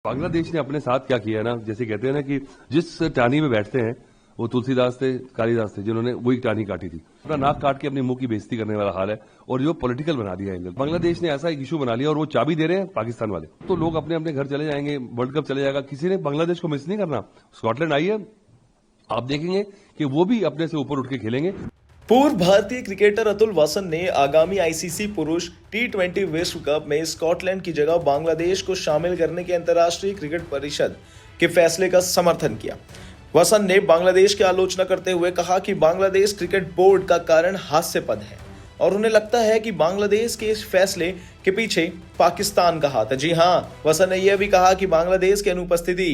बांग्लादेश ने अपने साथ क्या किया ना, जैसे कहते हैं ना कि जिस टानी में बैठते हैं वो तुलसीदास थे, कालिदास थे, जिन्होंने वही टानी काटी थी। अपना नाक काट के अपने मुंह की बेइज्जती करने वाला हाल है और जो पॉलिटिकल बना दिया है। बांग्लादेश ने ऐसा एक इशू बना लिया और वो चाबी दे रहे हैं पाकिस्तान वाले। तो लोग अपने अपने घर चले जाएंगे, वर्ल्ड कप चले जाएगा, किसी ने बांग्लादेश को मिस नहीं करना। स्कॉटलैंड आई है, आप देखेंगे कि वो भी अपने से ऊपर उठ के खेलेंगे। पूर्व भारतीय क्रिकेटर अतुल वासन ने आगामी आईसीसी पुरुष T20 विश्व कप में स्कॉटलैंड की जगह बांग्लादेश को शामिल करने के अंतर्राष्ट्रीय क्रिकेट परिषद के फैसले का समर्थन किया। वासन ने बांग्लादेश की आलोचना करते हुए कहा कि बांग्लादेश क्रिकेट बोर्ड का कारण हास्यास्पद है और उन्हें लगता है कि बांग्लादेश के इस फैसले के पीछे पाकिस्तान का हाथ है। जी हां, वासन ने यह भी कहा कि बांग्लादेश की अनुपस्थिति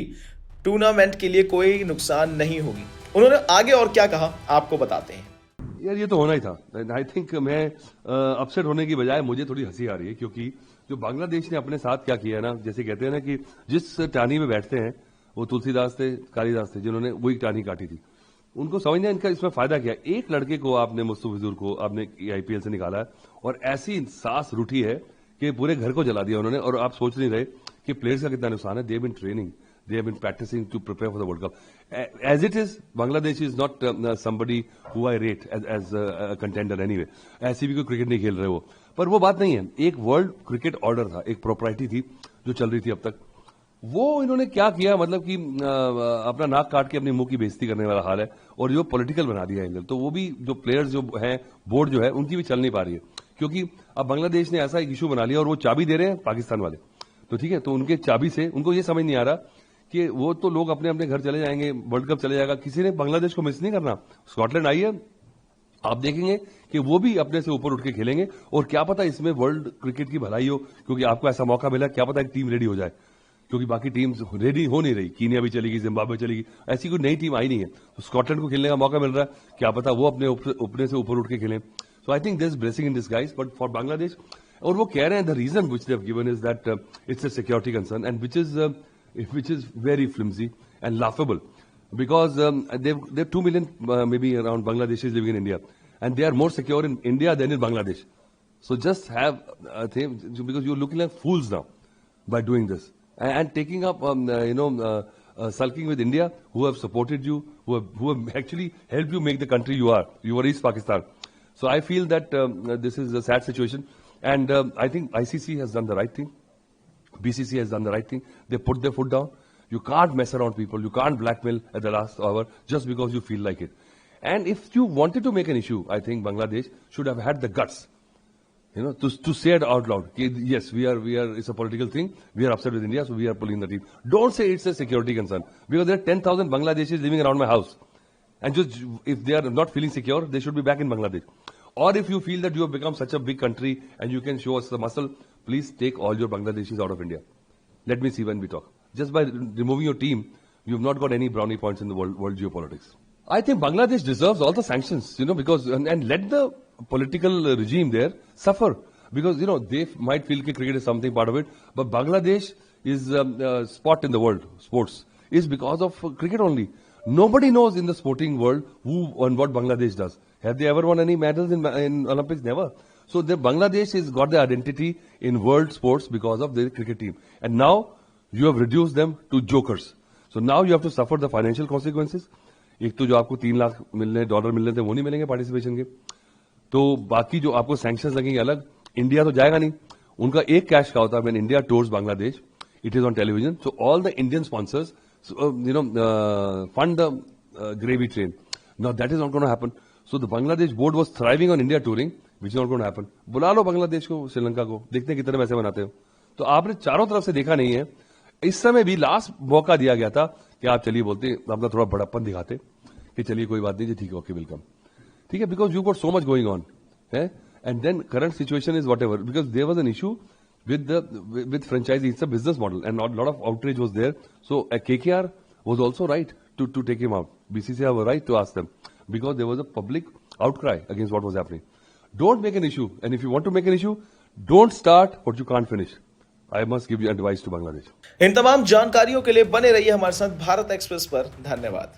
टूर्नामेंट के लिए कोई नुकसान नहीं होगी। उन्होंने आगे और क्या कहा आपको बताते हैं। यार ये तो होना ही था। आई थिंक मैं अपसेट होने की बजाय मुझे थोड़ी हंसी आ रही है, क्योंकि जो बांग्लादेश ने अपने साथ क्या किया ना, जैसे कहते हैं ना कि जिस टानी में बैठते हैं वो तुलसीदास थे, कालिदास थे, जिन्होंने वही टानी काटी थी। उनको समझना इनका इसमें फायदा क्या। एक लड़के को आपने मुस्तफिजुर को आपने आईपीएल से निकाला है और ऐसी सांस रूठी है कि पूरे घर को जला दिया उन्होंने। और आप सोच नहीं रहे कि प्लेयर्स का कितना नुकसान है। They have been training, they have been practicing to prepare for the World Cup. As it is, Bangladesh is not somebody who I rate as a contender anyway. ऐसी भी कोई क्रिकेट नहीं खेल रहे वो, पर वो बात नहीं है। एक वर्ल्ड क्रिकेट ऑर्डर था, एक प्रॉपर्टी थी जो चल रही थी अब तक। वो इन्होंने क्या किया, मतलब कि अपना नाक काट के अपने मुंह की बेइज्जती करने वाला हाल है और जो पॉलिटिकल बना दिया है। तो वो भी जो प्लेयर्स जो है, बोर्ड जो है, उनकी भी चल नहीं पा रही है, क्योंकि अब बांग्लादेश ने ऐसा एक इशू बना लिया और वो चाबी दे रहे हैं पाकिस्तान वाले। तो ठीक है, तो उनके चाबी से उनको ये समझ नहीं आ रहा कि वो तो लोग अपने अपने घर चले जाएंगे, वर्ल्ड कप चले जाएगा, किसी ने बांग्लादेश को मिस नहीं करना। स्कॉटलैंड आई है, आप देखेंगे कि वो भी अपने से ऊपर उठ के खेलेंगे और क्या पता इसमें वर्ल्ड क्रिकेट की भलाई हो, क्योंकि आपको ऐसा मौका मिला, क्या पता एक टीम रेडी हो जाए, क्योंकि बाकी टीम्स रेडी हो नहीं रही। कीनिया भी चलेगी, जिम्बाब्वे चलेगी, ऐसी कोई नई टीम आई नहीं है। तो स्कॉटलैंड को खेलने का मौका मिल रहा है, क्या पता वो अपने से ऊपर उठ के खेलें। So I think this blessing in this guys, but for Bangladesh. और वो कह रहे हैं the reason which they have given is that it's a security concern and which is very flimsy and laughable, because they've 2 million maybe around Bangladeshis living in India, and they are more secure in India than in Bangladesh. So just have a thing, because you're looking like fools now by doing this and taking up sulking with India, who have supported you, who have actually helped you make the country you are. You are East Pakistan. So I feel that this is a sad situation, and I think ICC has done the right thing. BCC has done the right thing. They put their foot down. You can't mess around people. You can't blackmail at the last hour just because you feel like it. And if you wanted to make an issue, I think Bangladesh should have had the guts, to say it out loud. Yes, we are. It's a political thing. We are upset with India, so we are pulling the team. Don't say it's a security concern, because there are 10,000 Bangladeshis living around my house, and just if they are not feeling secure, they should be back in Bangladesh. Or if you feel that you have become such a big country and you can show us the muscle, please take all your Bangladeshis out of India. Let me see when we talk. Just by removing your team, you have not got any brownie points in the world geopolitics. I think Bangladesh deserves all the sanctions, because and let the political regime there suffer, because they might feel that cricket is something part of it, but Bangladesh is a spot in the world. Sports is because of cricket only. Nobody knows in the sporting world who and what Bangladesh does. Have they ever won any medals in Olympics? Never. So Bangladesh has got their identity in world sports because of their cricket team. And now you have reduced them to jokers. So now you have to suffer the financial consequences. एक तो जो आपको $3 lakh dollar मिल रहे थे वो नहीं मिलेंगे participation के, तो बाकी जो आपको सैंक्शंस लगेंगे अलग। इंडिया तो जाएगा नहीं, उनका एक कैश का होता है when India tours Bangladesh, it is on television, so all the Indian sponsors fund the gravy train. Now that is not going to happen. So the Bangladesh board was thriving on India touring, which is not going to happen. बुला लो बांग्लादेश को, श्रीलंका को, देखते हैं कितने पैसे बनाते हो। तो आपने चारों तरफ से देखा नहीं है। इस समय भी लास्ट मौका दिया गया था कि आप चलिए बोलते, अपना थोड़ा बड़प्पन दिखाते कि चलिए कोई बात नहीं जी, ठीक है, ओके, वेलकम, ठीक है, because you got so much going on है। And then current situation is whatever, because there was an issue with franchisee. It's a business model, and a lot of outrage was there. So KKR was also right to take him out. BCCI have a right to ask them, because there was a public outcry against what was happening. Don't make an issue, and if you want to make an issue, don't start what you can't finish. I must give you advice to Bangladesh. इन तमाम जानकारियों के लिए बने रहिए हमारे साथ Bharat express पर। धन्यवाद।